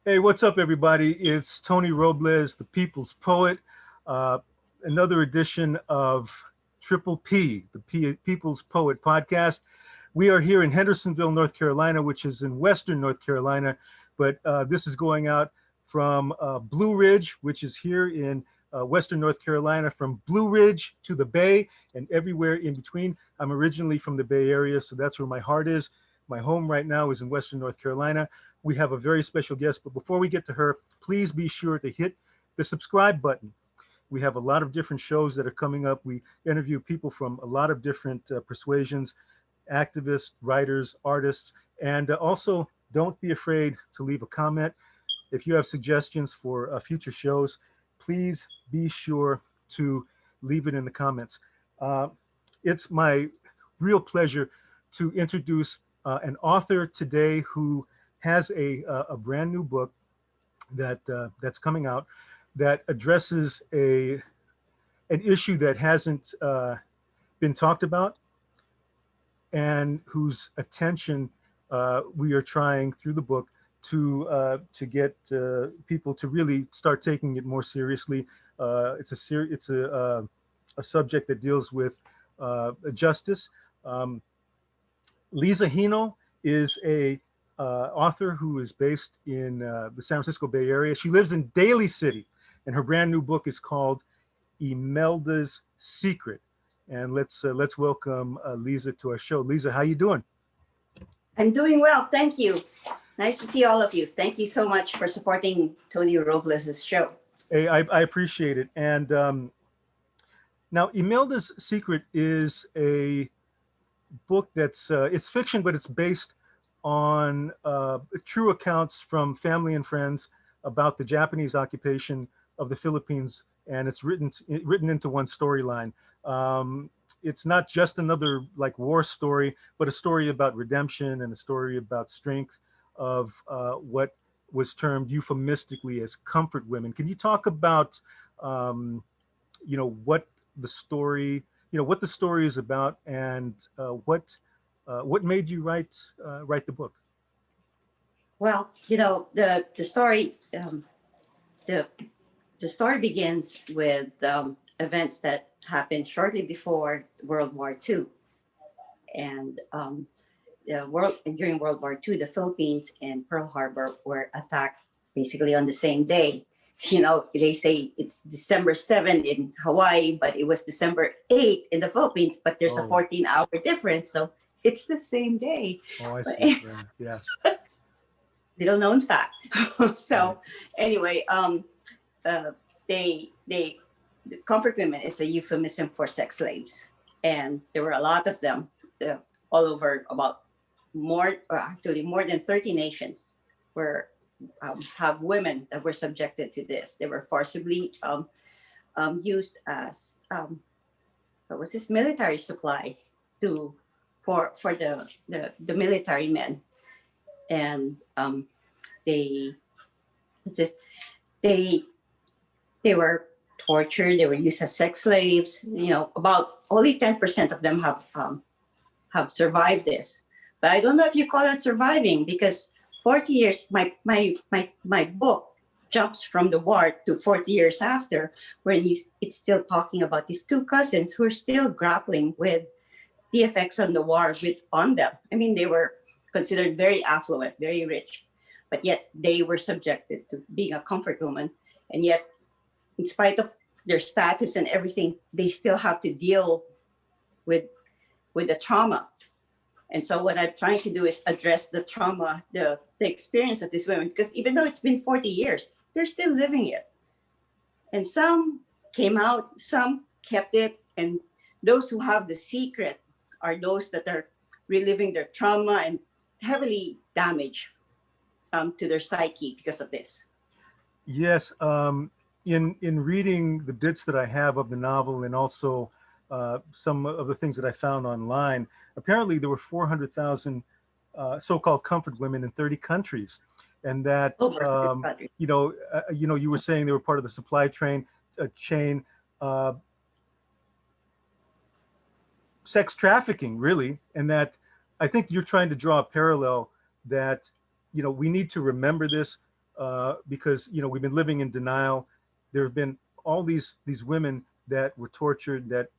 Hey, what's up, everybody? It's Tony Robles, the People's Poet. Uh, another edition of Triple P, the People's Poet podcast. We are here in Hendersonville, North Carolina, which is in Western North Carolina, but this is going out from Blue Ridge, which is here in Western North Carolina, from Blue Ridge to the Bay and everywhere in between. I'm originally from the Bay Area, so that's where my heart is. My home right now is in Western North Carolina. We have a very special guest, but before we get to her, please be sure to hit the subscribe button. We have a lot of different shows that are coming up. We interview people from a lot of different persuasions, activists, writers, artists, and also don't be afraid to leave a comment. If you have suggestions for future shows, please be sure to leave it in the comments. Uh, it's my real pleasure to introduce an author today who has a brand new book that's coming out that addresses an issue that hasn't been talked about and whose attention we are trying through the book to get people to really start taking it more seriously. It's a subject that deals with justice. Um, Liza Gino is a author who is based in the San Francisco Bay Area. She lives in Daly City, and her brand new book is called Imelda's Secret. And let's welcome Liza to our show. Liza, how you doing? I'm doing well, thank you. Nice to see all of you. Thank you so much for supporting Tony Robles' show. Hey, I appreciate it. And now, Imelda's Secret is a book that's it's fiction, but it's based on true accounts from family and friends about the Japanese occupation of the Philippines, and it's written into one storyline. It's not just another like war story, but a story about redemption and a story about strength of what was termed euphemistically as comfort women. Can you talk about what the story what the story is about and what made you write the book? Well, the story the the story begins with events that happened shortly before World War II, and during World War II, the Philippines and Pearl Harbor were attacked basically on the same day. They say it's December 7th in Hawaii, but it was December 8th in the Philippines, but there's a 14-hour difference. So it's the same day. Oh, I see. Yeah. Little known fact. So anyway, the comfort women is a euphemism for sex slaves. And there were a lot of them all over, about more than 30 nations were have women that were subjected to this. They were forcibly used as military supply for the military men, and they they were tortured. They were used as sex slaves. About only 10% of them have survived this. But I don't know if you call it surviving, because 40 years, my book jumps from the war to 40 years after, when it's still talking about these two cousins who are still grappling with the effects on the war on them. I mean, they were considered very affluent, very rich, but yet they were subjected to being a comfort woman. And yet, in spite of their status and everything, they still have to deal with the trauma. And so what I'm trying to do is address the trauma, the experience of these women, because even though it's been 40 years, they're still living it. And some came out, some kept it, and those who have the secret are those that are reliving their trauma and heavily damaged to their psyche because of this. Yes. In reading the bits that I have of the novel, and also some of the things that I found online, apparently there were 400,000 so-called comfort women in 30 countries, and that you were saying they were part of the supply chain, sex trafficking, really, and that I think you're trying to draw a parallel that we need to remember this. because we've been living in denial. There have been all these women that were tortured, that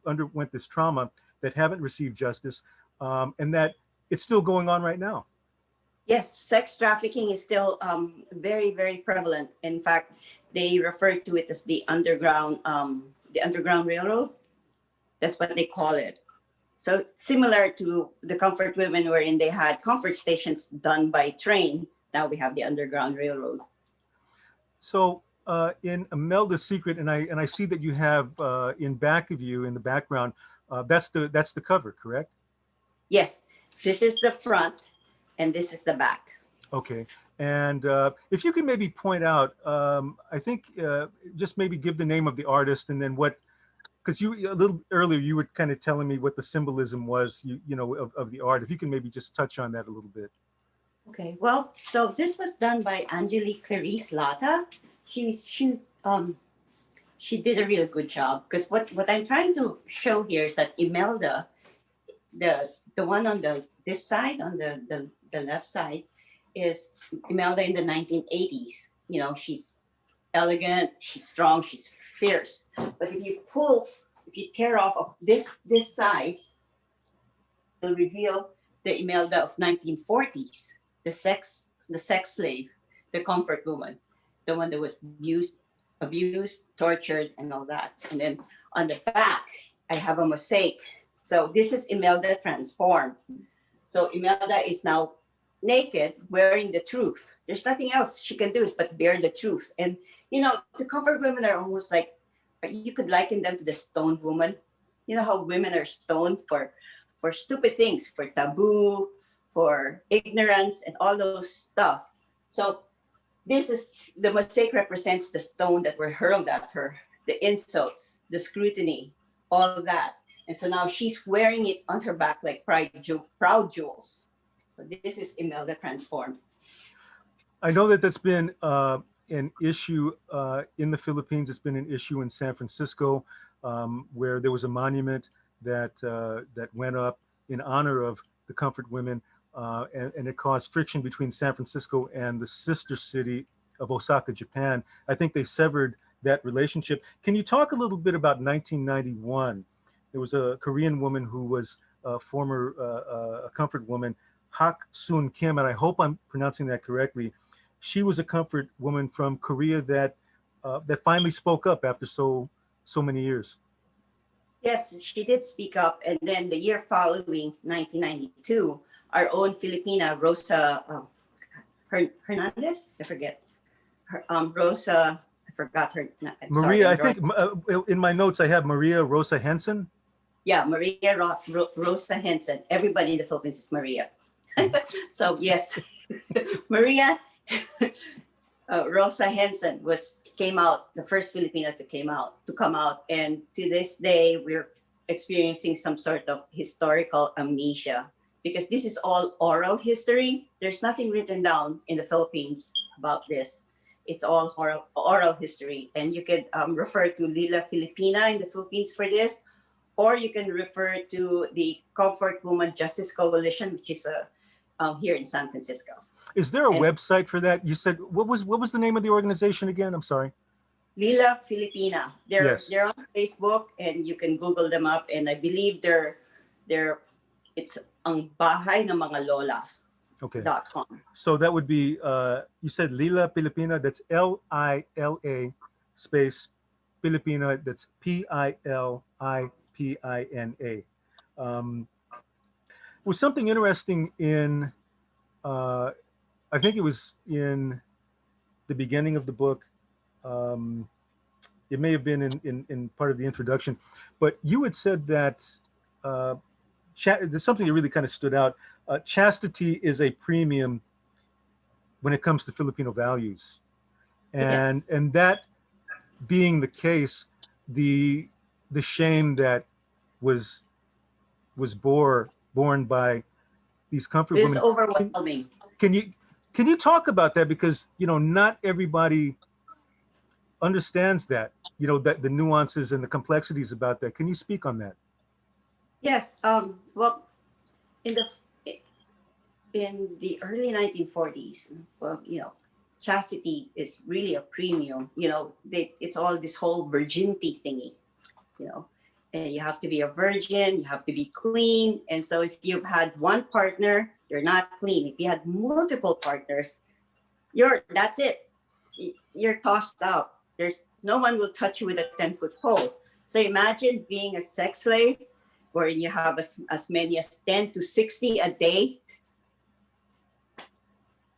underwent this trauma, that haven't received justice, and that it's still going on right now. Yes, sex trafficking is still very, very prevalent. In fact, they refer to it as the underground railroad. That's what they call it. So similar to the comfort women, wherein they had comfort stations done by train. Now we have the underground railroad. So in Imelda's Secret, and I see that you have in back of you in the background, that's the cover, correct? Yes, this is the front, and this is the back. Okay. And if you could maybe point out, I think just maybe give the name of the artist, and then what, because you a little earlier you were kind of telling me what the symbolism was, of the art. If you can maybe just touch on that a little bit. Okay, well, so this was done by Angelique Clarice Lata. She did a really good job, because what I'm trying to show here is that Imelda, the one on this side, on the left side, is Imelda in the 1980s. She's elegant, she's strong, she's fierce. But if you tear off this side, it'll reveal the Imelda of 1940s, the sex slave, the comfort woman, the one that was abused, tortured, and all that. And then on the back, I have a mosaic. So this is Imelda transformed. So Imelda is now naked, wearing the truth. There's nothing else she can do but bear the truth. And the comfort women are almost like, you could liken them to the stoned woman. You know how women are stoned for stupid things, for taboo, for ignorance, and all those stuff. So this is the mosaic represents the stone that were hurled at her, the insults, the scrutiny, all of that. And so now she's wearing it on her back like proud jewels. So this is Imelda transformed. I know that that's been an issue in the Philippines. It's been an issue in San Francisco, where there was a monument that went up in honor of the comfort women, and it caused friction between San Francisco and the sister city of Osaka, Japan. I think they severed that relationship. Can you talk a little bit about 1991? There was a Korean woman who was a former comfort woman, Hak Soon Kim, and I hope I'm pronouncing that correctly. She was a comfort woman from Korea that finally spoke up after so many years. Yes, she did speak up. And then the year following, 1992, our own Filipina, Rosa Hernandez, I forget. Rosa, I forgot her. Maria, sorry, I think in my notes I have Maria Rosa Henson. Yeah, Maria Rosa Henson. Everybody in the Philippines is Maria. So yes, Maria Rosa Henson came out, the first Filipina to come out, and to this day we're experiencing some sort of historical amnesia, because this is all oral history. There's nothing written down in the Philippines about this. It's all oral history, and you can refer to Lila Filipina in the Philippines for this, or you can refer to the Comfort Woman Justice Coalition, which is here in San Francisco. Is there a website for that? You said what was the name of the organization again? I'm sorry. Lila Filipina. They're on Facebook, and you can Google them up. And I believe it's ang bahay ng mga lola. Okay. .com. So that would be you said Lila Filipina. That's LILA space Filipina. That's PILIPINA. Was something interesting in I think it was in the beginning of the book. It may have been in part of the introduction, but you had said that there's something that really kind of stood out. Chastity is a premium when it comes to Filipino values, and Yes. and that being the case, the shame that was borne by these comfort It's women. overwhelming. Can you talk about that, because not everybody understands that, that the nuances and the complexities about that. Can you speak on that? Yes. Well, in the early 1940s, well, chastity is really a premium. It's all this whole virginity thingy, you know, and you have to be a virgin, you have to be clean. And so if you've had one partner, you're not clean. If you had multiple partners, that's it. You're tossed out. There's no one will touch you with a 10-foot pole. So imagine being a sex slave where you have as many as 10 to 60 a day.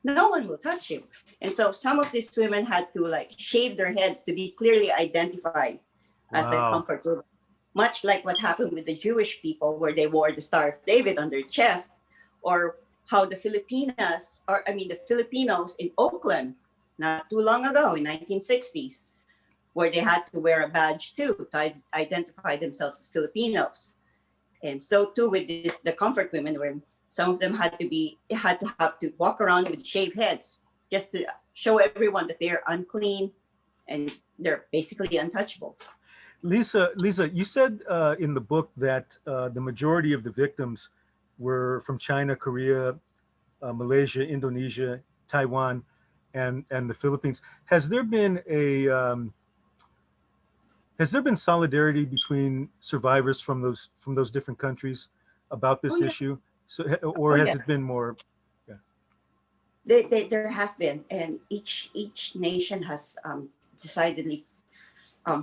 No one will touch you. And so some of these women had to like shave their heads to be clearly identified as a Wow. comfort woman. Much like what happened with the Jewish people, where they wore the Star of David on their chest, or how the Filipinos in Oakland, not too long ago in 1960s, where they had to wear a badge too to identify themselves as Filipinos. And so too with the comfort women, where some of them had to have to walk around with shaved heads just to show everyone that they're unclean and they're basically untouchable. Lisa, you said in the book that the majority of the victims were from China, Korea, Malaysia, Indonesia, Taiwan, and the Philippines. Has there been solidarity between survivors from those different countries about Oh this yeah. issue? So, or Oh has it yes. been more? There has been, and each nation has decidedly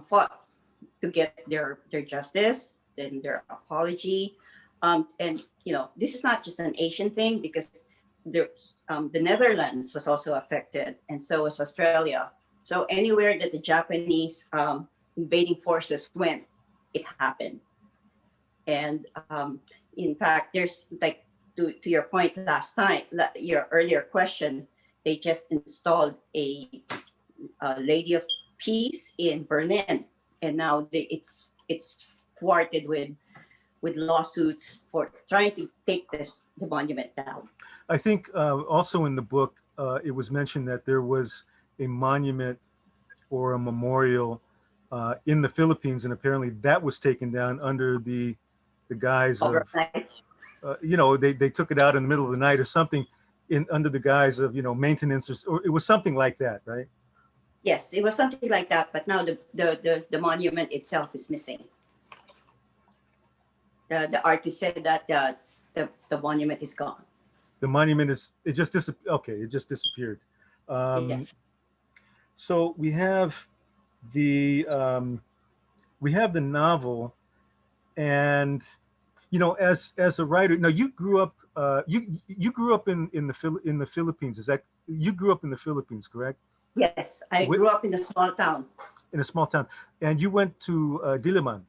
fought to get their justice, then their apology, and this is not just an Asian thing, because the Netherlands was also affected, and so was Australia. So anywhere that the Japanese invading forces went, it happened. And in fact, there's like to your point last time, your earlier question, they just installed a lady of peace in Berlin, and now it's thwarted with lawsuits for trying to take the monument down. I think also in the book it was mentioned that there was a monument or a memorial in the Philippines, and apparently that was taken down under the guise of Overnight. they took it out in the middle of the night or something, in under the guise of maintenance, or it was something like that, right? Yes, it was something like that, but now the monument itself is missing. The artist said that the monument is gone. The monument it just okay, it just disappeared. Um, Yes. so the um, we have the novel, and as a writer, now you grew up you grew up in the Philippines. Is that you grew up in the Philippines, correct? Yes, I Wh- grew up in a small town. in a small town, and you went to Diliman.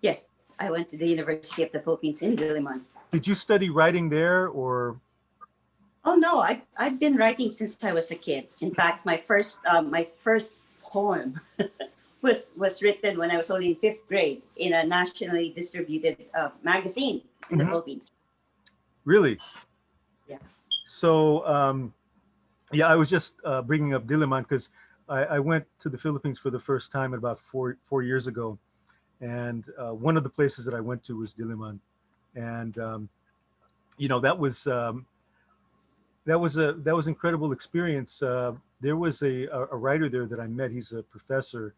Yes, I went to the University of the Philippines in Diliman. Did you study writing there, or? Oh no, I've been writing since I was a kid. In fact, my first poem was written when I was only in fifth grade in a nationally distributed magazine in the Mhm. Philippines. Really? Yeah. So yeah, I was just bringing up Diliman because I went to the Philippines for the first time about four years ago, and one of the places that I went to was Diliman, and that was incredible experience. There was a writer there that I met. He's a professor.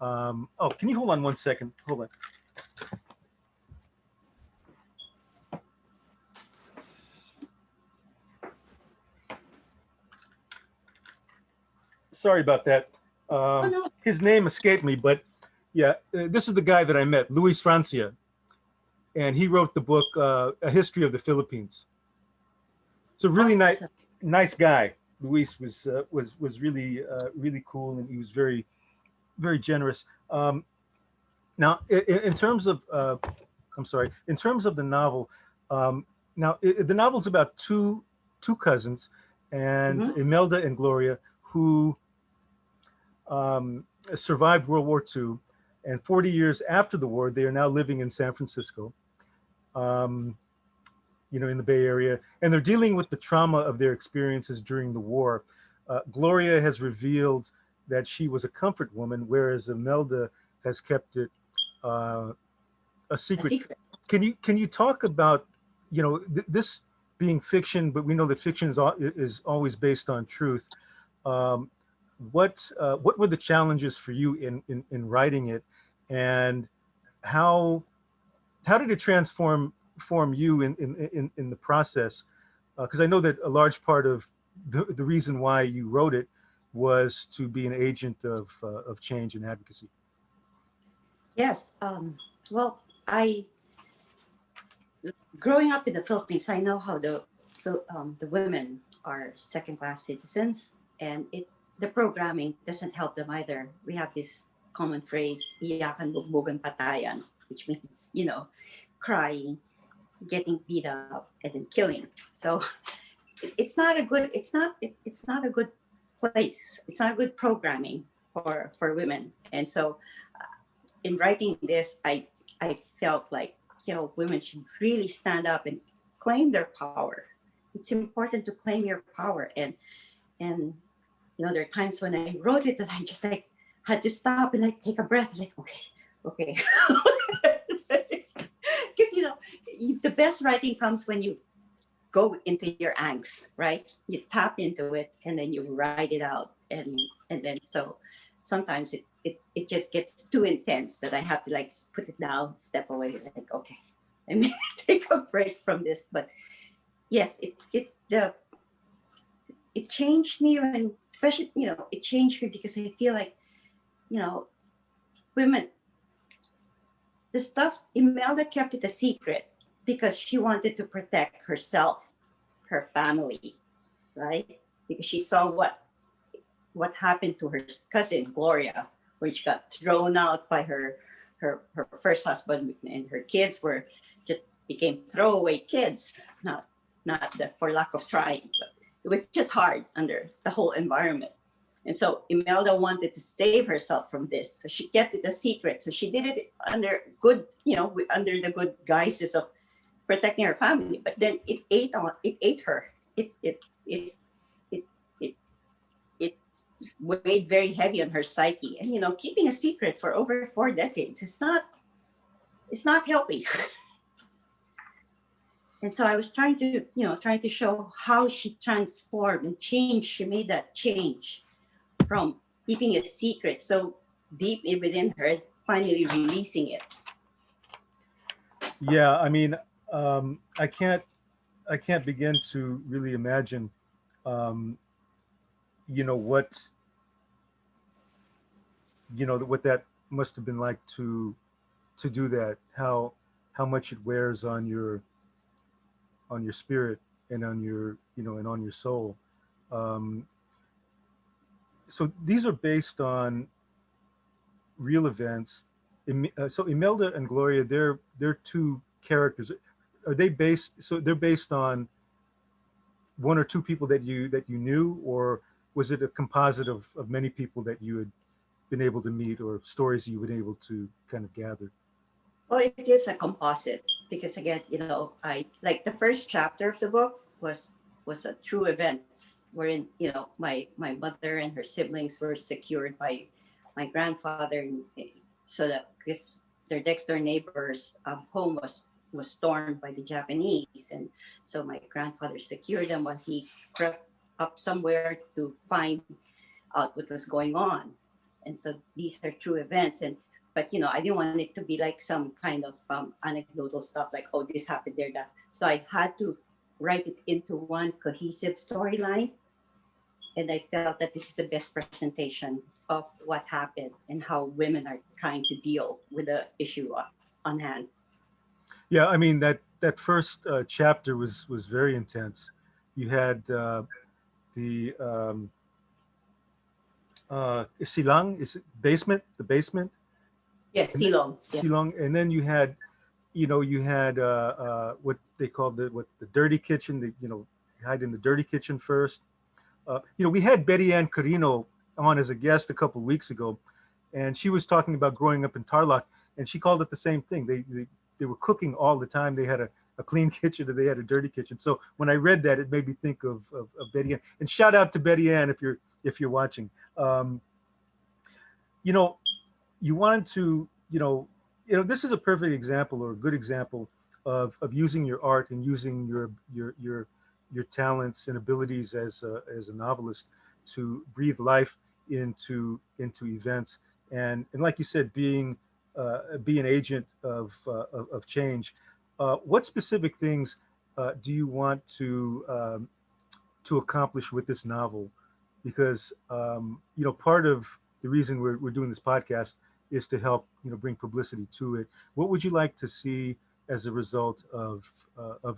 Oh, can you hold on one second? Hold on. Sorry about that. Oh no. His name escaped me, but yeah, this is the guy that I met, Luis Francia, and he wrote the book A History of the Philippines. It's a really Awesome. nice guy. Luis was really really cool, and he was very generous. Now, in terms of I'm sorry, in terms of the novel, now the novel's about two cousins, and Mhm. Imelda and Gloria, who survived World War II, and 40 years after the war, they are now living in San Francisco, um, in the Bay Area, and they're dealing with the trauma of their experiences during the war. Gloria has revealed that she was a comfort woman, whereas Imelda has kept it a A secret. secret. Can you talk about this being fiction, but we know that fiction is always based on truth. Um, what were the challenges for you in writing it, and how how did it transform form you in the process? Because I know that a large part of the reason why you wrote it was to be an agent of change and advocacy. Yes. Well, I growing up in the Philippines, I know how the women are second class citizens, and the programming doesn't help them either. We have this common phrase, "Iyakan, bugbugan, patayan," which means crying, getting beat up, and then killing. So it's not a good. It's not a good place. It's not a good programming for women. And so in writing this, I felt like women should really stand up and claim their power. It's important to claim your power, and there are times when I wrote it that I just like had to stop and like take a breath, like okay, because the best writing comes when you go into your angst, right? You tap into it and then you write it out, and then so sometimes it just gets too intense that I have to like put it down, step away, like okay, I mean take a break from this. But yes, it changed me, and especially it changed me because I feel like you know women, the stuff Imelda kept it a secret because she wanted to protect herself, her family, right? Because she saw what happened to her cousin Gloria, when she got thrown out by her first husband, and her kids were just became throwaway kids. Not that for lack of trying, but it was just hard under the whole environment. And so Imelda wanted to save herself from this, so she kept it a secret. So she did it under under the good guises of protecting her family. But then it ate her. It it it weighed very heavy on her psyche. And keeping a secret for over 4 decades is not healthy. And so I was trying to show how she transformed and changed. She made that change from keeping it secret so deep within her, finally releasing it. Yeah, I mean, I can't begin to really imagine, um, what what that must have been like to do that. How much it wears on your spirit and on your and on your soul. Um, so these are based on real events. So Imelda and Gloria, they're two characters. Are they based? So they're based on one or two people that you knew, or was it a composite of many people that you had been able to meet, or stories you've been able to kind of gather? Well, it is a composite because again, I like the first chapter of the book was a true event wherein my mother and her siblings were secured by my grandfather, so that because their next door neighbor's home was stormed by the Japanese, and so my grandfather secured them while he crept up somewhere to find out what was going on. And so these are true events. And but I didn't want it to be like some kind of anecdotal stuff like, oh, this happened there, that. So I had to write it into one cohesive storyline, and I felt that this is the best presentation of what happened and how women are trying to deal with the issue on hand. Yeah, I mean that first chapter was very intense. You had the silang, is it basement, the basement, Yes, and Silong. Yes. silong, and then you had what they called the dirty kitchen. Hide in the dirty kitchen first. We had Betty Ann Carino on as a guest a couple of weeks ago, and she was talking about growing up in Tarlac, and she called it the same thing. They were cooking all the time. They had a clean kitchen and they had a dirty kitchen. So when I read that, it made me think of Betty Ann. And shout out to Betty Ann if you're watching. Um, you know, you wanted to, this is a perfect example or a good example of using your art and using your talents and abilities as a novelist to breathe life into events, and like you said, be an agent of change. What specific things do you want to accomplish with this novel? Because part of the reason we're doing this podcast is to help bring publicity to it. What would you like to see as a result of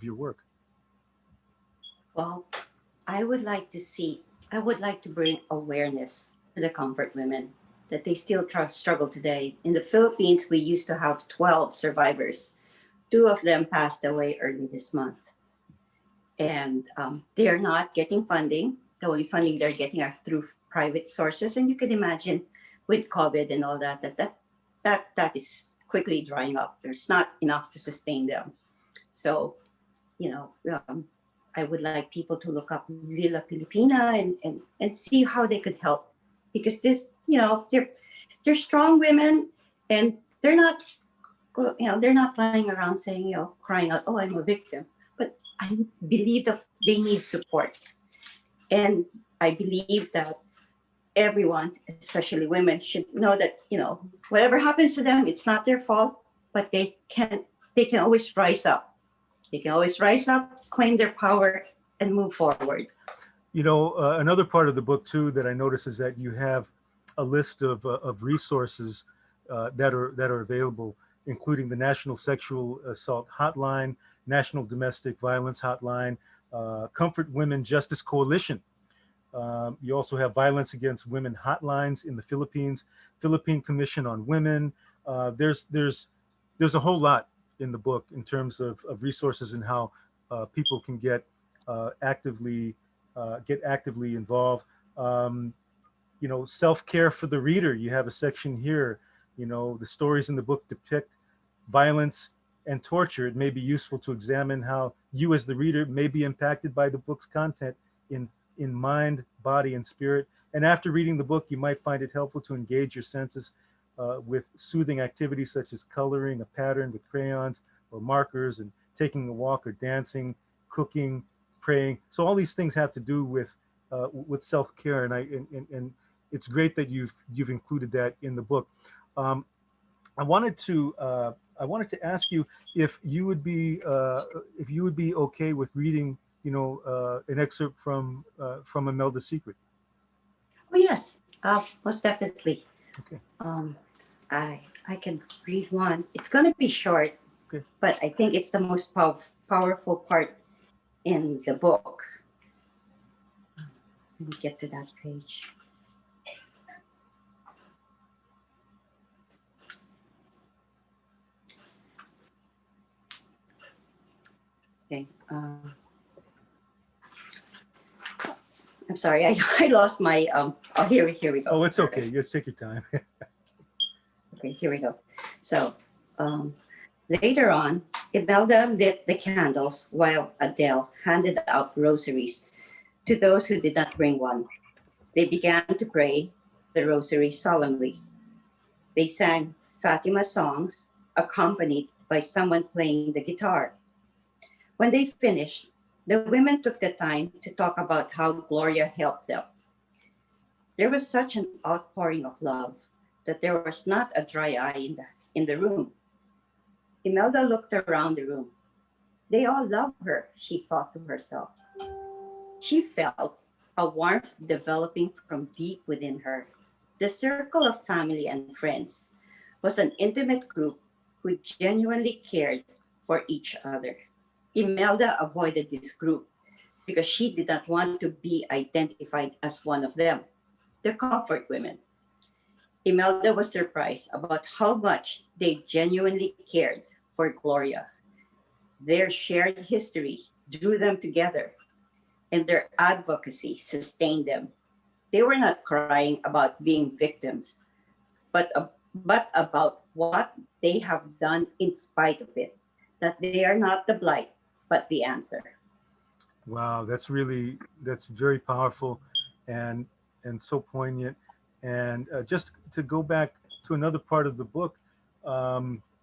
your work? Well, I would like to see, I would like to bring awareness to the comfort women that they still struggle today. In the Philippines, we used to have 12 survivors. Two of them passed away early this month. And they are not getting funding. The only funding they're getting are through private sources. And you can imagine with COVID and all that, that is quickly drying up. There's not enough to sustain them. So, you know, um, I would like people to look up Lila Filipina and see how they could help. Because this, they're strong women and they're not lying around saying, crying out, oh, I'm a victim. But I believe that they need support. And I believe that everyone, especially women, should know that, whatever happens to them, it's not their fault, but they can always rise up. They can always rise up, claim their power, and move forward. Another part of the book too that I notice is that you have a list of resources that are available, including the National Sexual Assault Hotline, National Domestic Violence Hotline, Comfort Women Justice Coalition. You also have Violence Against Women hotlines in the Philippines, Philippine Commission on Women. There's a whole lot in the book in terms of resources and how people can actively get actively involved. Self-care for the reader. You have a section here. The stories in the book depict violence and torture. It may be useful to examine how you as the reader may be impacted by the book's content in mind, body, and spirit. And after reading the book, you might find it helpful to engage your senses with soothing activities such as coloring a pattern with crayons or markers, and taking a walk or dancing, cooking, praying. So all these things have to do with self-care, and it's great that you've included that in the book. Um, I wanted to ask you if you would be okay with reading an excerpt from Imelda's Secret. Oh, yes, most definitely. Okay. Um, I can read one. It's going to be short, Okay. but I think it's the most powerful part in the book. Let me get to that page. Okay. I'm sorry, I lost my. Oh, here we go. Oh, it's okay. Just take your time. Okay, here we go. So um, later on, Imelda lit the candles while Adele handed out rosaries to those who did not bring one. They began to pray the rosary solemnly. They sang Fatima songs accompanied by someone playing the guitar. When they finished, the women took the time to talk about how Gloria helped them. There was such an outpouring of love that there was not a dry eye in the room. Imelda looked around the room. They all love her, she thought to herself. She felt a warmth developing from deep within her. The circle of family and friends was an intimate group who genuinely cared for each other. Imelda avoided this group because she did not want to be identified as one of them, the comfort women. Imelda was surprised about how much they genuinely cared for Gloria. Their shared history drew them together, and their advocacy sustained them. They were not crying about being victims, but about what they have done in spite of it, that they are not the blight, but the answer. Wow, that's very powerful, and so poignant. And just to go back to another part of the book,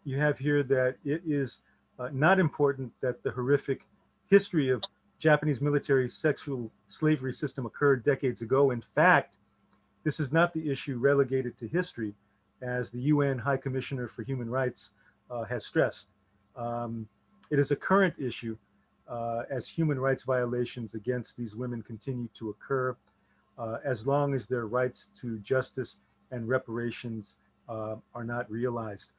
you have here that it is not important that the horrific history of Japanese military sexual slavery system occurred decades ago. In fact, this is not the issue relegated to history, as the UN High Commissioner for Human Rights has stressed. Um, it is a current issue as human rights violations against these women continue to occur, as long as their rights to justice and reparations are not realized.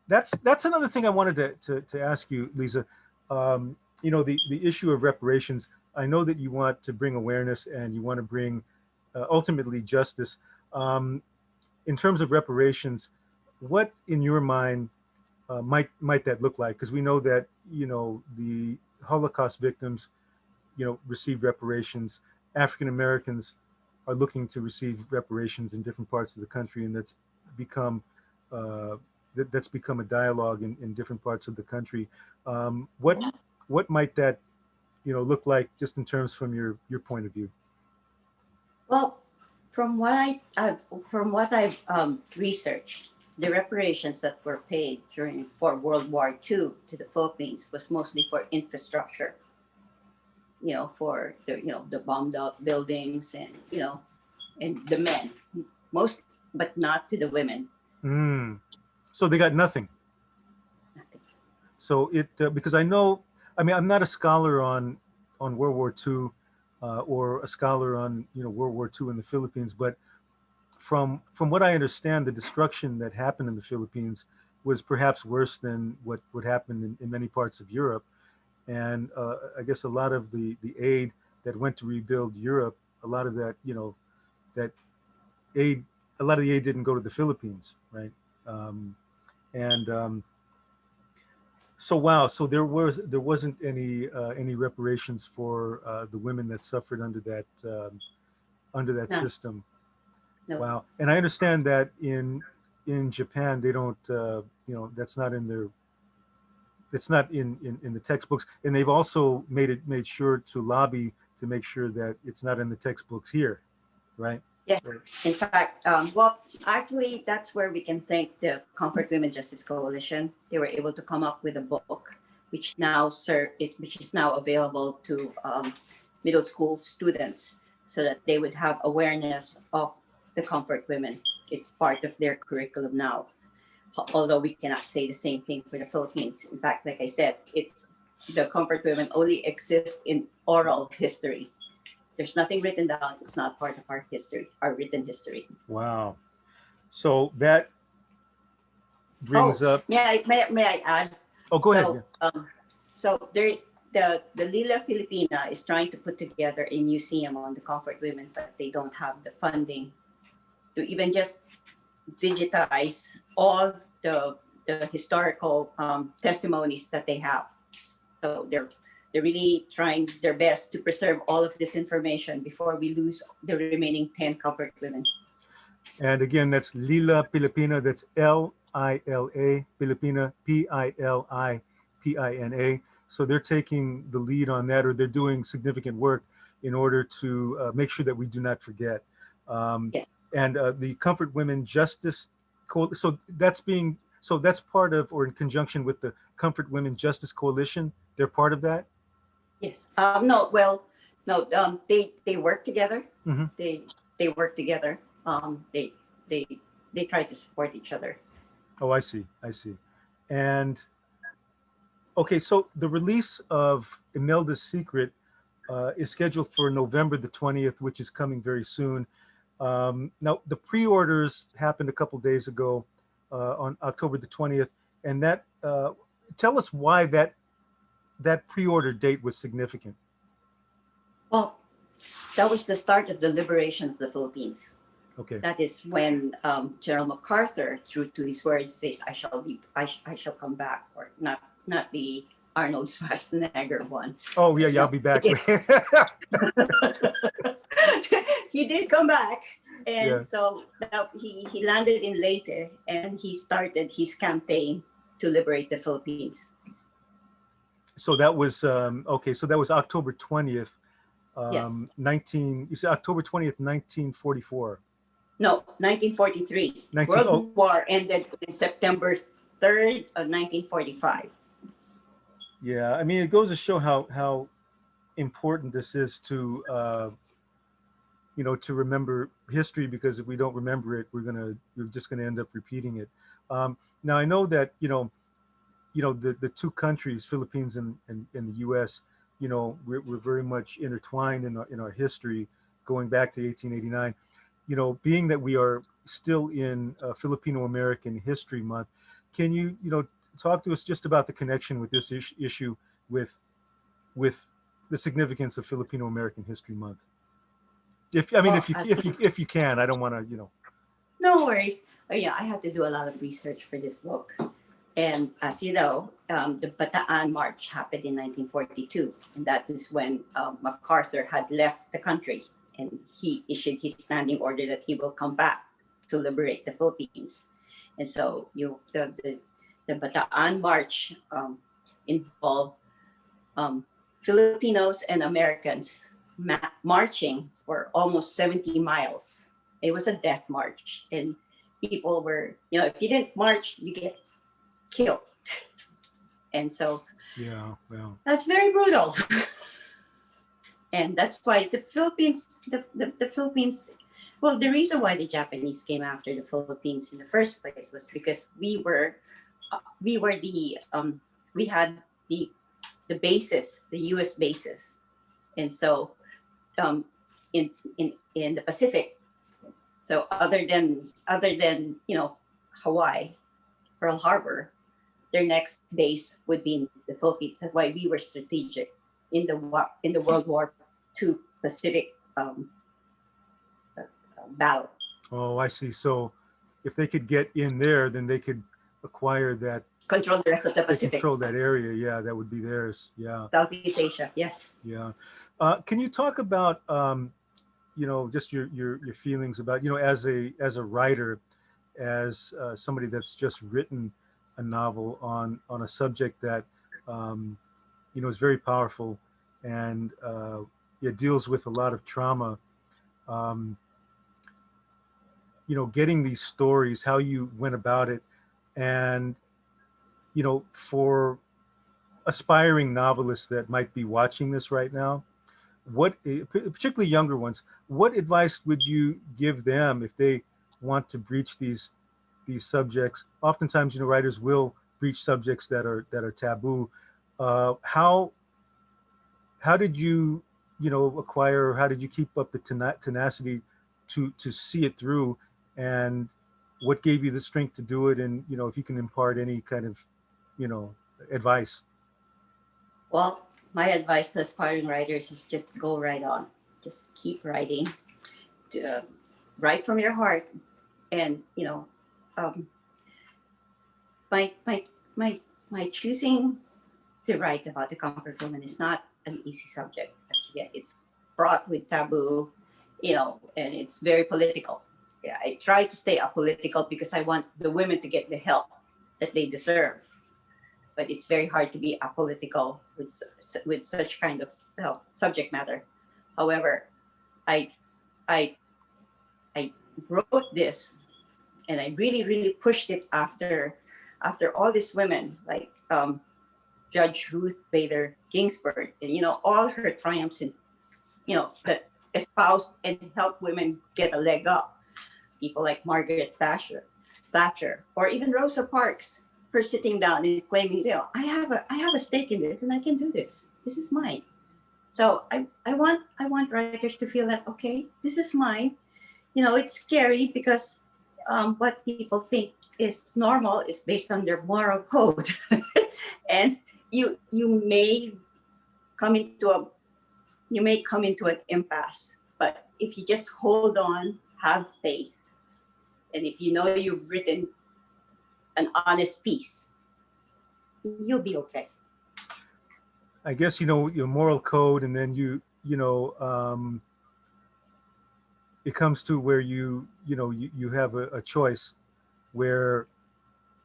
That's another thing I wanted to ask you, Liza. The issue of reparations. I know that you want to bring awareness and you want to bring ultimately justice. Um, in terms of reparations, what in your mind might that look like? Because we know that the Holocaust victims received reparations. African Americans are looking to receive reparations in different parts of the country, and become uh, that's become a dialogue in different parts of the country. What might that look like, just in terms from your point of view? Well, from what I've researched, the reparations that were paid during for World War II to the Philippines was mostly for infrastructure. For the bombed out buildings, and the men, most, but not to the women. Mm. So they got nothing. So it because I know, I mean, I'm not a scholar on World War II, or a scholar on World War II in the Philippines, but from what I understand, the destruction that happened in the Philippines was perhaps worse than what would happen in many parts of Europe. And I guess a lot of the aid that went to rebuild Europe, a lot of that that aid, a lot of the aid didn't go to the Philippines, right? Um, and So wow, so there wasn't any reparations for the women that suffered under that No, system. no. Wow, and I understand that in Japan they don't that's not in their it's not in the textbooks, and they've also made sure to lobby to make sure that it's not in the textbooks here, right? Yes. Right. In fact, well, actually, that's where we can thank the Comfort Women Justice Coalition. They were able to come up with a book, which is now available to middle school students, so that they would have awareness of the Comfort Women. It's part of their curriculum now. Although we cannot say the same thing for the Philippines. In fact, like I said, it's the Comfort Women only exist in oral history. There's nothing written down. It's not part of our history, our written history. Wow. So that Oh, brings up. may I add? Oh, go ahead. Yeah. So there, the Lila Filipina is trying to put together a museum on the Comfort Women, but they don't have the funding to even just digitize all the historical testimonies that they have. So they're really trying their best to preserve all of this information before we lose the remaining 10 Comfort Women. And again, that's Lila Pilipina. That's Lila Pilipina, Pilipina. So they're taking the lead on that, or they're doing significant work in order to make sure that we do not forget. Um, Yes. and the Comfort Women Justice so that's part of, or in conjunction with, the Comfort Women Justice Coalition. They're part of that. Yes. No. Well, no. They work together. Hmm. They work together. They they they try to support each other. Oh, I see. I see. And okay, so the release of Imelda's Secret is scheduled for November the 20th, which is coming very soon. Now, the pre-orders happened a couple days ago, on October the 20th, and tell us why that pre-order date was significant. Well, that was the start of the liberation of the Philippines. Okay. That is when General MacArthur, true to his word, says, I shall come back," or not the Arnold Schwarzenegger one. Oh yeah, I'll No, be back. he did come back, Yeah. and so he landed in Leyte, and he started his campaign to liberate the Philippines. So that was okay. So that was October 20th, Yes. 19. You said October 20th, 1944. No, 1943. 19. Oh, World War ended in September 3rd of 1945. yeah. I mean, it goes to show how important this is to to remember history, because if we don't remember it, we're just gonna end up repeating it. Now I know that the two countries, Philippines and the U.S., we're very much intertwined in our history, going back to 1889. Being that we are still in Filipino American History Month, can you talk to us just about the connection with this issue with with the significance of Filipino American History Month? If I mean, Well, if you can, I don't want to, no worries. Yeah, I had to do a lot of research for this book. And as you know, the Bataan March happened in 1942, and that is when MacArthur had left the country, and he issued his standing order that he will come back to liberate the Philippines. And so the Bataan March involved Filipinos and Americans marching for almost 70 miles. It was a death march, and people were, if you didn't march, you get killed. And so yeah, well, that's very brutal. And that's why the Philippines, the Philippines, well, the reason why the Japanese came after the Philippines in the first place was because we had the bases, the U.S. bases, and so um, in the Pacific. So other than Hawaii, Pearl Harbor, their next base would be in the Philippines. That's why we were strategic in the World War II Pacific battle. oh, I see. So if they could get in there, then they could acquire that, Control the rest of the they Pacific, control that area. Yeah, that would be theirs. Yeah, Southeast Asia. Yes. yeah. Can you talk about just your feelings about, as a writer, as somebody that's just written a novel on a subject that is very powerful, and it deals with a lot of trauma. Um, getting these stories, how you went about it, and for aspiring novelists that might be watching this right now, particularly younger ones, what advice would you give them if they want to breach these subjects? Oftentimes, writers will breach subjects that are taboo. How did you acquire, or how did you keep up the tenacity to see it through, and what gave you the strength to do it? And if you can impart any kind of you know advice. Well, my advice to aspiring writers is just go right on. Just keep writing. Uh, write from your heart, and um, my my my my choosing to write about the comfort woman is not an easy subject. As yet, it's fraught with taboo, and it's very political. Yeah, I try to stay apolitical because I want the women to get the help that they deserve. But it's very hard to be apolitical with such kind of subject matter. However, I I I wrote this, and I really really pushed it after all these women like Judge Ruth Bader Ginsburg, and all her triumphs in that espoused and helped women get a leg up. People like Margaret Thatcher, or even Rosa Parks, for sitting down and claiming, I have a stake in this, and I can do this. This is mine. So I want writers to feel that, okay, this is mine. It's scary because what people think is normal is based on their moral code, and you may come into a you may come into an impasse. But if you just hold on, have faith, and if you know you've written an honest piece, you'll be okay. I guess your moral code, and then it comes to where you have a choice, where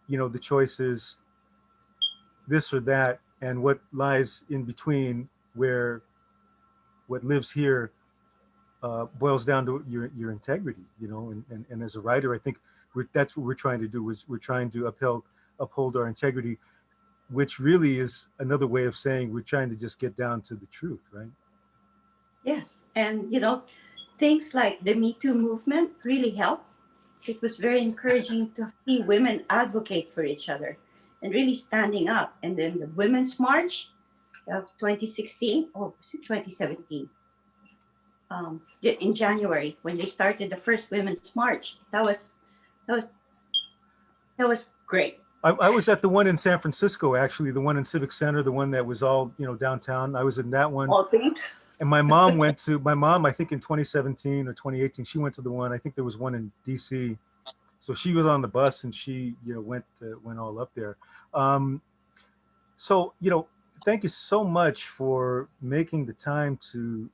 the choice is this or that, and what lies in between, where what lives here boils down to your integrity, and as a writer, I think that's what we're trying to do. Is we're trying to uphold our integrity, which really is another way of saying we're trying to just get down to the truth, right? Yes. And, things like the Me Too movement really helped. It was very encouraging to see women advocate for each other and really standing up. And then the Women's March of 2016, or was it 2017? In January, when they started the first Women's March, that was that was great. I was at the one in San Francisco, actually, the one in Civic Center, the one that was all, downtown. I was in that one. All things. And my mom, I think in 2017 or 2018, she went to the one, I think there was one in DC. So she was on the bus and she, went all up there. Um, so, thank you so much for making the time to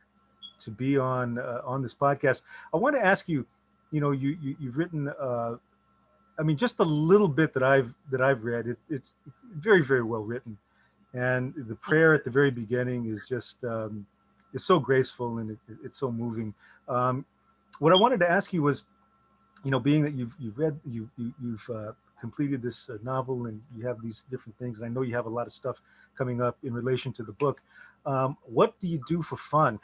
be on this podcast. I want to ask you, you've written, I mean, just a little bit that I've read. It's very, very well written, and the prayer at the very beginning is just is so graceful and it's so moving. Um, what I wanted to ask you was, being that you've read you've completed this novel and you have these different things, and I know you have a lot of stuff coming up in relation to the book. What do you do for fun?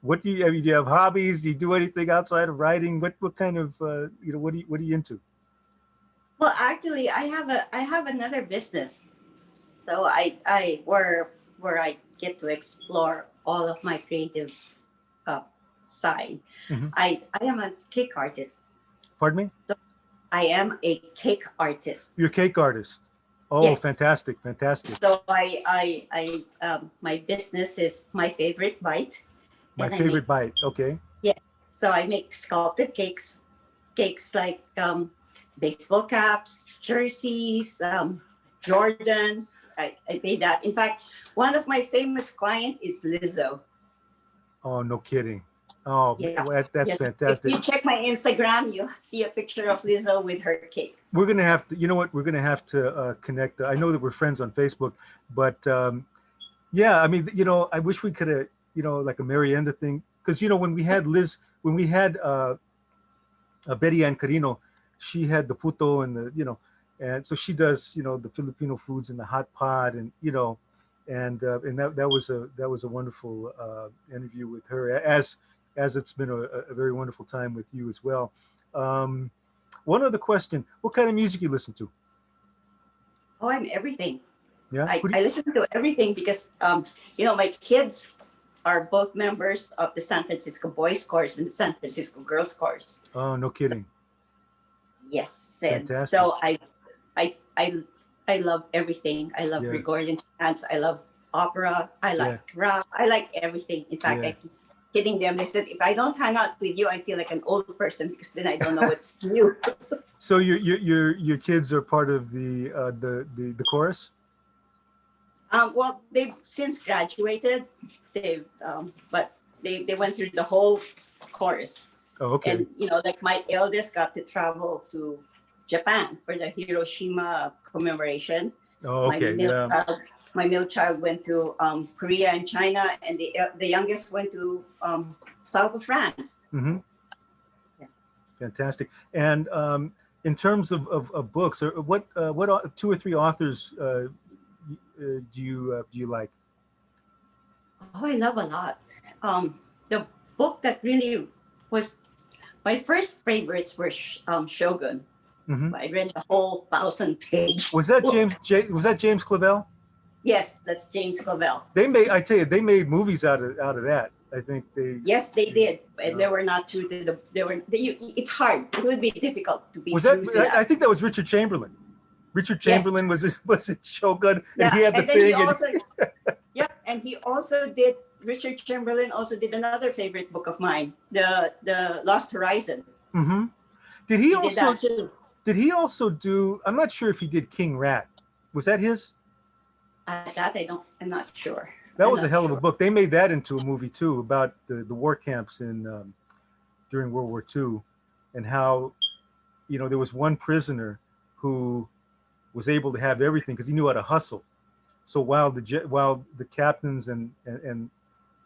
What do you, I mean, do you have hobbies? Do you do anything outside of writing? What kind of what are you into? Well, actually, I have another business, so I where I get to explore all of my creative uh, side. Hmm. I am a cake artist. Pardon me? So I am a cake artist. You're a cake artist. Oh, Yes. fantastic, fantastic. So my business is My Favorite Bite, My and I make, favorite bite. Okay. yeah. So I make sculpted cakes like baseball caps, jerseys, Jordans. I made that. In fact, one of my famous client is Lizzo. Oh, no kidding. Oh, Yeah. that's Yes. If fantastic. you check my Instagram, you'll see a picture of Lizzo with her cake. We're gonna have to, you know what? We're gonna have to connect. I know that we're friends on Facebook, but yeah, I mean, I wish we could have, like a Marienda thing, because when we had when we had Betty Ann Carino, she had the puto and and so she does, the Filipino foods in the hot pot, and and that was a wonderful interview with her, as it's been a very wonderful time with you as well. Um, One other question: what kind of music you listen to? Oh, I'm everything. Yeah. I listen to everything because my kids are both members of the San Francisco Boys Chorus and the San Francisco Girls Chorus. Oh, no kidding. Yes, and Fantastic. so I I I love everything. I love Yeah. Gregorian chants. I love opera. I Yeah. like rap. I like everything. In fact, Yeah. I keep kidding them. They said if I don't hang out with you, I feel like an old person because then I don't know what's new. So your kids are part of the chorus? Well, they've since graduated. But they went through the whole course. Oh, okay. And like my eldest got to travel to Japan for the Hiroshima commemoration. Oh, My okay. middle Yeah. child, my middle child went to Korea and China, and the youngest went to south of France. Hmm. Yeah. Fantastic. And in terms of books, what two or three authors do you like? Oh, I love a lot. The book that really was my first favorites were Shogun. Hmm. I read the whole 1,000-page Was that book. James Clavell? Yes, that's James Clavell. I tell you, they made movies out of that. I think they. Yes, they did, and Yeah. they were not true to the. It's hard. It would be difficult to be Was that? true to I that. think that was Richard Chamberlain. Richard Yes. Chamberlain was in Shogun, and Yeah, he had the and then he thing. also, yeah, and he also did. Richard Chamberlain also did another favorite book of mine, the Lost Horizon. Hmm. Did he He did also? that too. Did he also do? I'm not sure if he did King Rat. Was that his? That I don't. I'm not sure. That I'm was a not hell of a sure. book. They made that into a movie too, about the war camps in during World War II, and how there was one prisoner who was able to have everything because he knew how to hustle. So while the captains and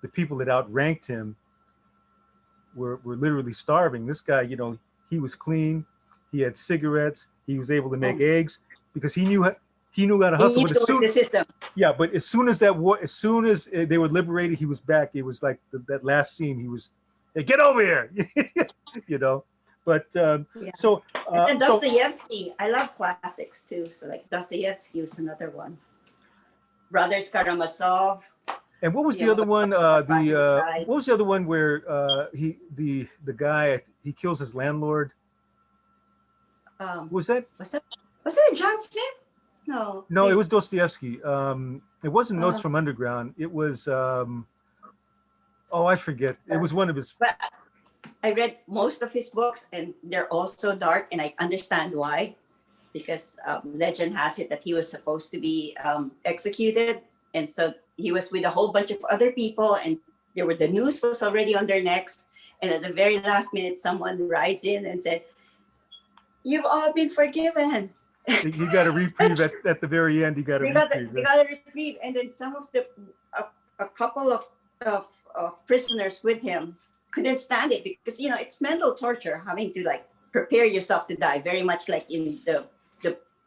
the people that outranked him were literally starving, this guy, he was clean. He had cigarettes. He was able to make Oh, eggs because he knew how to He hustle. knew But to work the system. yeah, but as soon as that war, as soon as they were liberated, he was back. It was like that last scene. He was, hey, get over here, you know. But Yeah. so And then so Dostoevsky. I love classics too. So like Dostoevsky was another one. Brothers Karamazov. and what was You the know, other one? finally The died. what was the other one where the guy he kills his landlord? Um, Was that? was that was that John Smith? No, No, it wait. was Dostoevsky. It wasn't Notes Uh, from Underground. It was oh, I forget. It was one of his. but I read most of his books, and they're all so dark, and I understand why. Because legend has it that he was supposed to be executed, and so he was with a whole bunch of other people, and the news was already on their necks, and at the very last minute, someone rides in and said, "You've all been forgiven." He got a reprieve at the very end. He got a reprieve. They got a reprieve, and then some of a couple of prisoners with him couldn't stand it because it's mental torture having to like prepare yourself to die, very much like in the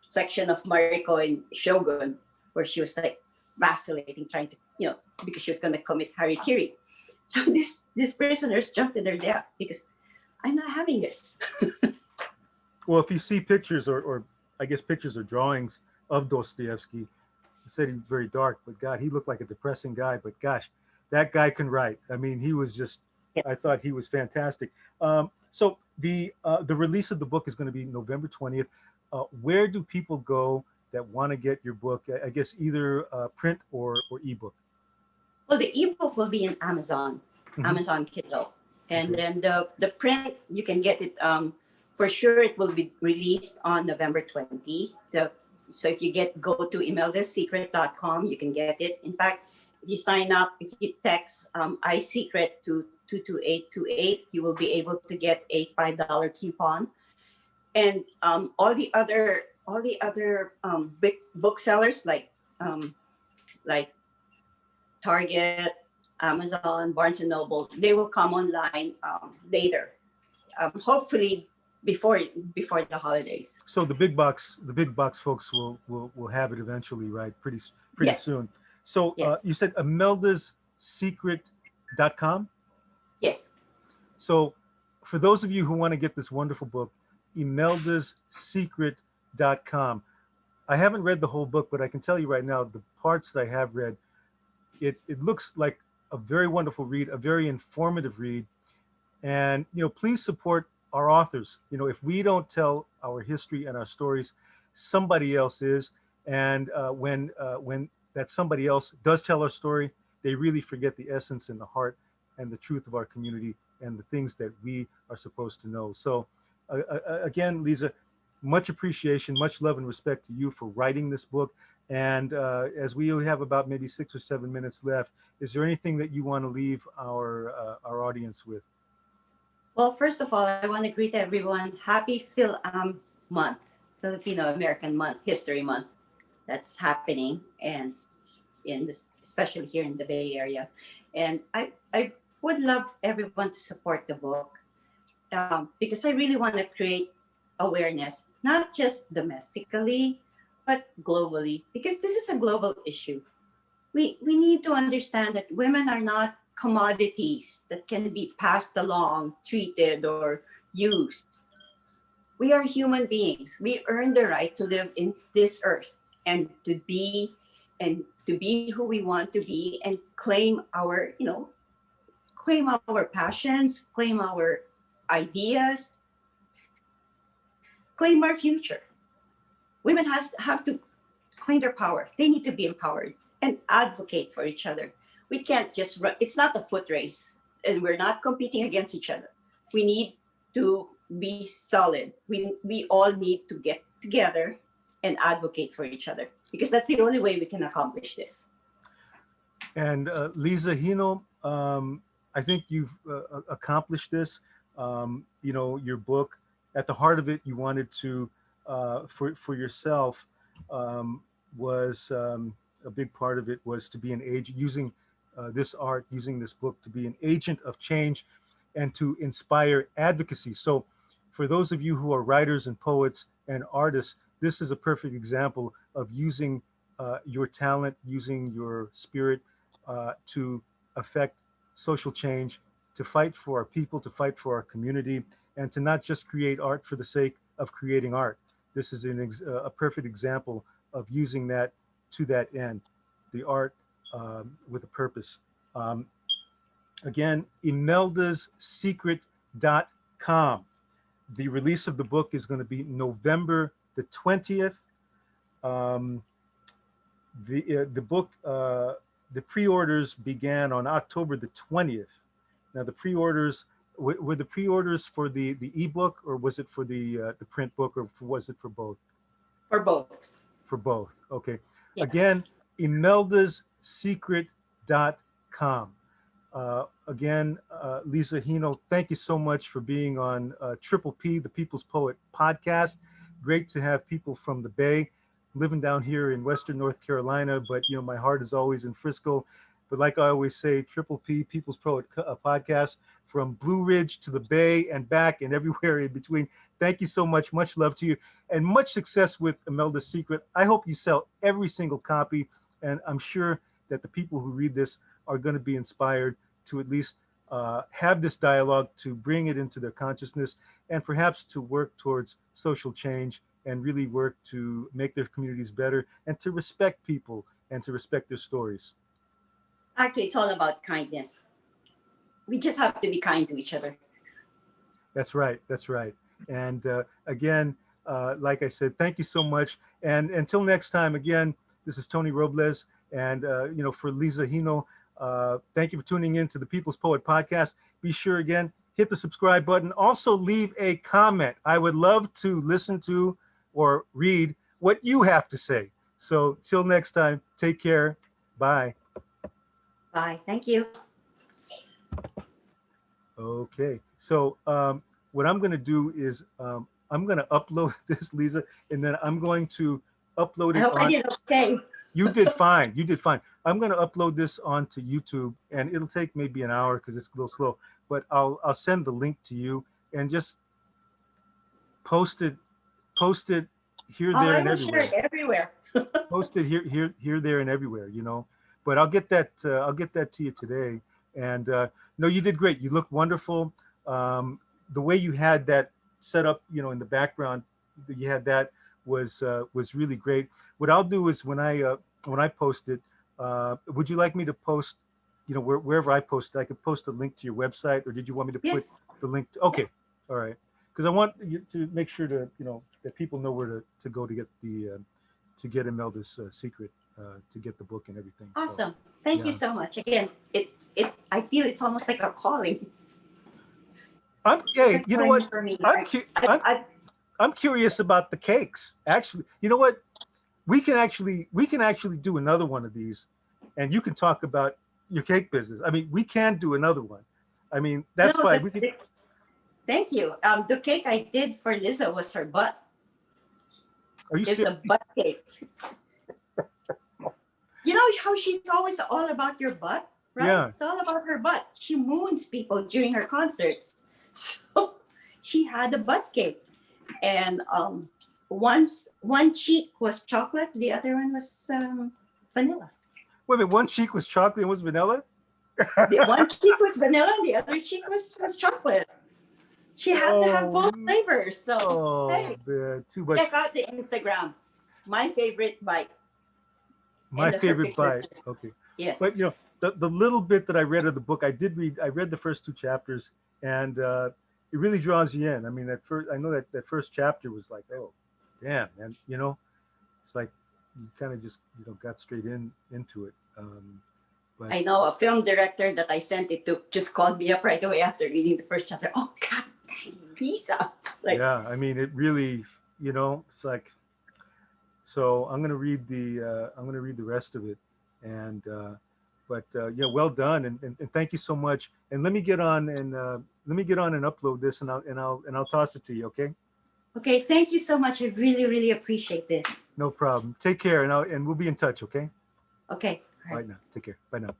section of Mariko in Shogun, where she was like vacillating, trying to because she was going to commit harikiri. So these prisoners jumped to their death because I'm not having this. Well, if you see pictures or I guess pictures or drawings of Dostoevsky, you said he's very dark, but God, he looked like a depressing guy. But gosh, that guy can write. I mean, he was just. I Yes. thought he was fantastic. So the release of the book is going to be November 20th. Where do people go that want to get your book? I guess either print or ebook. Well, the ebook will be in Amazon, Mhm. Amazon Kindle, and Okay. then the print you can get it. For sure, it will be released on November 20. So if you go to imeldasecret.com, you can get it. In fact, if you sign up, if you text iSecret to 22828, you will be able to get a $5 coupon. And all the other big booksellers like Target, Amazon, Barnes and Noble, they will come online later. Hopefully before the holidays. So the big box folks will have it eventually, right? Pretty Yes, soon. So yes, you said imeldasecret.com. yes. So for those of you who want to get this wonderful book, imeldasecret.com. I haven't read the whole book, but I can tell you right now, the parts that I have read, it looks like a very wonderful read, a very informative read. And please support our authors. If we don't tell our history and our stories, somebody else is. And when that somebody else does tell our story, they really forget the essence and the heart and the truth of our community and the things that we are supposed to know. So again, Liza, much appreciation, much love and respect to you for writing this book. And as we have about maybe 6 or 7 minutes left, is there anything that you want to leave our audience with? Well, first of all, I want to greet everyone. Happy Month, Filipino American Month, History Month. That's happening, and especially here in the Bay Area. And I would love everyone to support the book because I really want to create awareness, not just domestically, but globally, because this is a global issue. We need to understand that women are not commodities that can be passed along, treated, or used. We are human beings. We earn the right to live in this earth and to be who we want to be and claim our passions, claim our ideas, claim our future. Women have to claim their power. They need to be empowered and advocate for each other. We can't just run. It's not a foot race, and we're not competing against each other. We need to be solid. We all need to get together and advocate for each other because that's the only way we can accomplish this. And Liza Gino, I think you've accomplished this. Your book, at the heart of it, you wanted to, for yourself, was a big part of it was to be an agent, using this art, using this book to be an agent of change and to inspire advocacy. So, for those of you who are writers and poets and artists, this is a perfect example of using your talent, using your spirit to affect social change, to fight for our people, to fight for our community, and to not just create art for the sake of creating art. This is a perfect example of using that to that end, the art with a purpose. Um, Again, imeldasSecret.com. The release of the book is going to be November the 20th. Um, the book, the pre-orders began on October the 20th. Now the pre-orders, were the pre-orders for the ebook, or was it for the print book, or was it for both? For both. For both. Okay. Yes. Again, imeldasSecret.com. Again, Liza Gino, thank you so much for being on Triple P, the People's Poet podcast. Great to have people from the Bay, living down here in Western North Carolina, but you know, my heart is always in Frisco. But like I always say, Triple P, People's Poet podcast, from Blue Ridge to the Bay and back and everywhere in between. Thank you so much. Much love to you, and much success with Imelda's Secret. I hope you sell every single copy, and I'm sure that the people who read this are going to be inspired to at least have this dialogue, to bring it into their consciousness, and perhaps to work towards social change and really work to make their communities better and to respect people and to respect their stories. Actually, it's all about kindness. We just have to be kind to each other. That's right. That's right. And again, like I said, thank you so much. And until next time, again, this is Tony Robles. And, you know, for Liza Gino, thank you for tuning in to the People's Poet podcast. Be sure, again, hit the subscribe button. Also, leave a comment. I would love to listen to or read what you have to say. So till next time, take care. Bye. Bye. Thank you. Okay. So what I'm going to do is I'm going to upload this, Liza, and then I'm going to upload it. I hope I did okay. You did fine. You did fine. I'm going to upload this onto YouTube, and it'll take maybe an hour because it's a little slow. But I'll send the link to you and just post it here, there, and everywhere. Share it everywhere. Post it here, there, and everywhere. You know. But I'll get that to you today. And no, you did great. You look wonderful. The way you had that set up, you know, in the background, you had that was really great. What I'll do is when I post it, would you like me to post, you know, wherever I post it, I could post a link to your website, or did you want me to put the link? Okay, all right, because I want you to make sure to, you know, that people know where to go to get the to get Imelda's Secret, to get the book and everything. Awesome. Thank you so much. Again, I feel it's almost like a calling. Hey, you know what? I'm curious about the cakes. Actually, you know what? We can actually do another one of these, and you can talk about your cake business. I mean, we can do another one. I mean, that's fine. We can. Thank you. The cake I did for Liza was her butt. Are you It's a butt cake. You know how she's always all about your butt, right? Yeah. It's all about her butt. She moons people during her concerts. So she had a butt cake. And one cheek was chocolate, the other one was vanilla. Wait a minute, one cheek was chocolate and was vanilla? The one cheek was vanilla and the other cheek was chocolate. She had to have both flavors. So hey, man, too much. Check out the Instagram. My favorite bite. My favorite bite. Okay. Yes. But you know, the little bit that I read of the book, I read the first 2 chapters, and it really draws you in. I mean, I know that first chapter was like, oh, damn, man, you know, it's like you kind of just, you know, got straight into it. But I know a film director that I sent it to just called me up right away after reading the first chapter. Oh God, Lisa. Like, yeah, I mean, it really, you know, it's like. So I'm gonna read the rest of it, and yeah, well done, and thank you so much. And let me get on and upload this, and I'll toss it to you. Okay. Okay. Thank you so much. I really, really appreciate this. No problem. Take care, and we'll be in touch. Okay. Okay. All right now. Take care. Bye now.